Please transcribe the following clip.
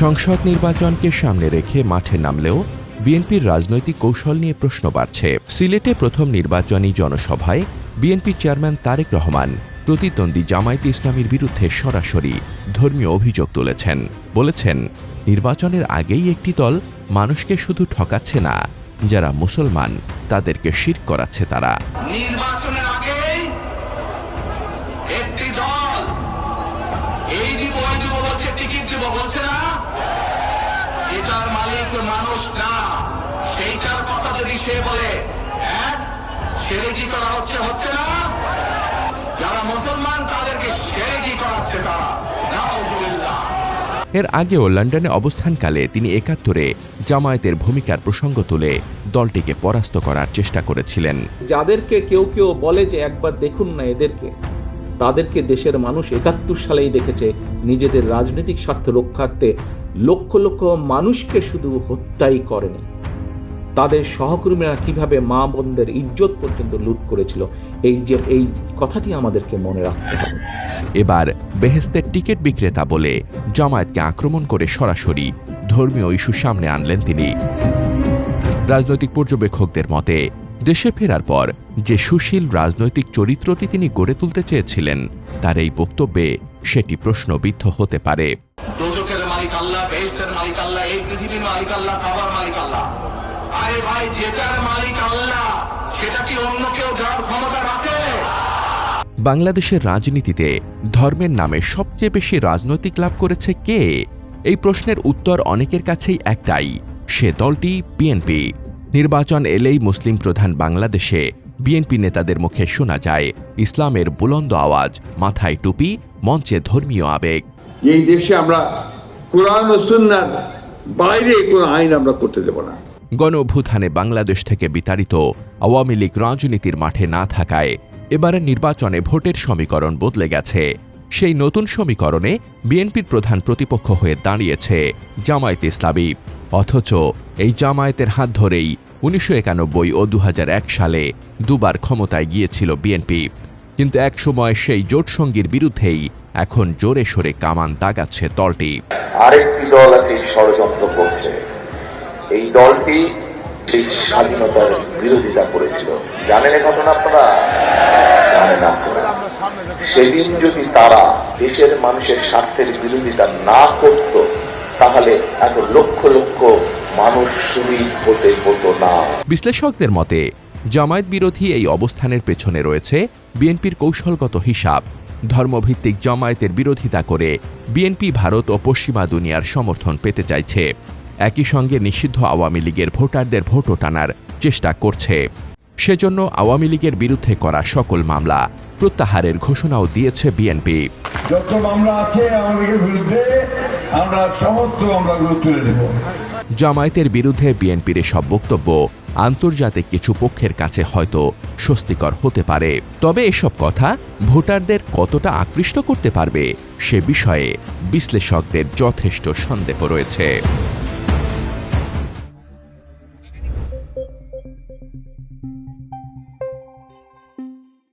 সংসদ নির্বাচনকে সামনে রেখে মাঠে নামলেও বিএনপির রাজনৈতিক কৌশল নিয়ে প্রশ্ন বাড়ছে। সিলেটে প্রথম নির্বাচনী জনসভায় বিএনপি চেয়ারম্যান তারেক রহমান প্রতিদ্বন্দ্বী জামায়াতে ইসলামীর বিরুদ্ধে সরাসরি ধর্মীয় অভিযোগ তুলেছেন। বলেছেন, নির্বাচনের আগেই একটি দল মানুষকে শুধু ঠকাচ্ছে না, যারা মুসলমান তাদেরকে শিরক করাচ্ছে তারা। নির্বাচনের আগেই একটি দল এই দিব ওই দিব বলছে, টিকিট দিব বলছে না, এটার মালিক মানুষ না। সেইটার কথা যদি সে বলে শিরকি করা হচ্ছে না, যারা মুসলমান তাদেরকে শিরকি করাচ্ছে তারা। নাউজুবিল্লাহ। এর আগেও লন্ডনে অবস্থানকালে তিনি ৭১-এ জামায়াতের ভূমিকার প্রসঙ্গ তুলে দলটিকে পরাস্ত করার চেষ্টা করেছিলেন। যাদেরকে কেউ কেউ বলে যে একবার দেখুন না এদেরকে, তাদেরকে দেশের মানুষ ৭১ সালেই দেখেছে নিজেদের রাজনৈতিক স্বার্থ রক্ষার্থে লক্ষ লক্ষ মানুষকে শুধু হত্যাই করেনি, তাদের সহকর্মীরা কিভাবে মা বোনদের ইজ্জত পর্যন্ত লুট করেছিল। এই কথাটি আমাদেরকে মনে রাখতে হবে। এবার বেহেশতের টিকিট বিক্রেতা বলে জামায়াতকে আক্রমণ করে সরাসরি ধর্মীয় ইস্যু সামনে আনলেন তিনি। রাজনৈতিক পর্যবেক্ষকদের মতে, দেশে ফেরার পর যে সুশীল রাজনৈতিক চরিত্রটি তিনি গড়ে তুলতে চেয়েছিলেন, তার এই বক্তব্যে সেটি প্রশ্নবিদ্ধ হতে পারে। দোজখের মালিক আল্লাহ, বেহেশতের মালিক আল্লাহ, এই পৃথিবীর মালিক আল্লাহ, খাবার মালিক আল্লাহ। আরে ভাই, যেটার মালিক আল্লাহ সেটা কি অন্য কেউ দেওয়ার ক্ষমতা রাখে? বাংলাদেশের রাজনীতিতে ধর্মের নামে সবচেয়ে বেশি রাজনৈতিক লাভ করেছে কে? এই প্রশ্নের উত্তর অনেকের কাছেই একটাই, সে দলটি বিএনপি। নির্বাচন এলেই মুসলিম প্রধান বাংলাদেশে বিএনপি নেতাদের মুখে শোনা যায় ইসলামের বুলন্দ আওয়াজ, মাথায় টুপি, মঞ্চে ধর্মীয় আবেগ। এই দেশে আমরা কোরআন ও সুন্নাহর বাইরে কোনো আইন আমরা করতে দেব না। গণ অভ্যুত্থানে বাংলাদেশ থেকে বিতাড়িত আওয়ামী লীগ রাজনীতির মাঠে না থাকায় এবারের নির্বাচনে ভোটের সমীকরণ বদলে গেছে। সেই নতুন সমীকরণে বিএনপির প্রধান প্রতিপক্ষ হয়ে দাঁড়িয়েছে জামায়াতে ইসলামী। অথচ এই জামায়াতের হাত ধরেই ১৯৯১ ও ২০০১ সালে দুবার ক্ষমতায় গিয়েছিল বিএনপি। কিন্তু একসময় সেই জোটসঙ্গীর বিরুদ্ধেই এখন জোরে সোরে কামান দাগাচ্ছে দলটি। আরেকটি দল আছে ষড়যন্ত্র করছে। এই দলটি সেই স্বাধীনতার বিরোধিতা করেছিল। জানেন এ ঘটনা আপনারা? জানেন আপনারা? সেদিন যদি তারা দেশের মানুষের স্বার্থের বিরোধিতা না করত, তাহলে এত লক্ষ লক্ষ মানুষ শহীদ হতো না। বিশ্লেষকদের মতে, জামায়াত বিরোধী এই অবস্থানের পেছনে রয়েছে বিএনপির কৌশলগত হিসাব। ধর্মভিত্তিক জামায়াতের বিরোধিতা করে বিএনপি ভারত ও পশ্চিমা দুনিয়ার সমর্থন পেতে চাইছে। একই সঙ্গে নিষিদ্ধ আওয়ামী লীগের ভোটারদের ভোটও টানার চেষ্টা করছে। সেজন্য আওয়ামী লীগের বিরুদ্ধে করা সকল মামলা প্রত্যাহারের ঘোষণাও দিয়েছে বিএনপি। যত মামলা আছে আওয়ামী লীগের বিরুদ্ধে আমরা সমস্ত মামলাগুলো তুলে নেব। জামায়াতের বিরুদ্ধে বিএনপির সব বক্তব্য আন্তর্জাতিক কিছু পক্ষের কাছে হয়তো স্বস্তিকর হতে পারে, তবে এসব কথা ভোটারদের কতটা আকৃষ্ট করতে পারবে সে বিষয়ে বিশ্লেষকদের যথেষ্ট সন্দেহ রয়েছে।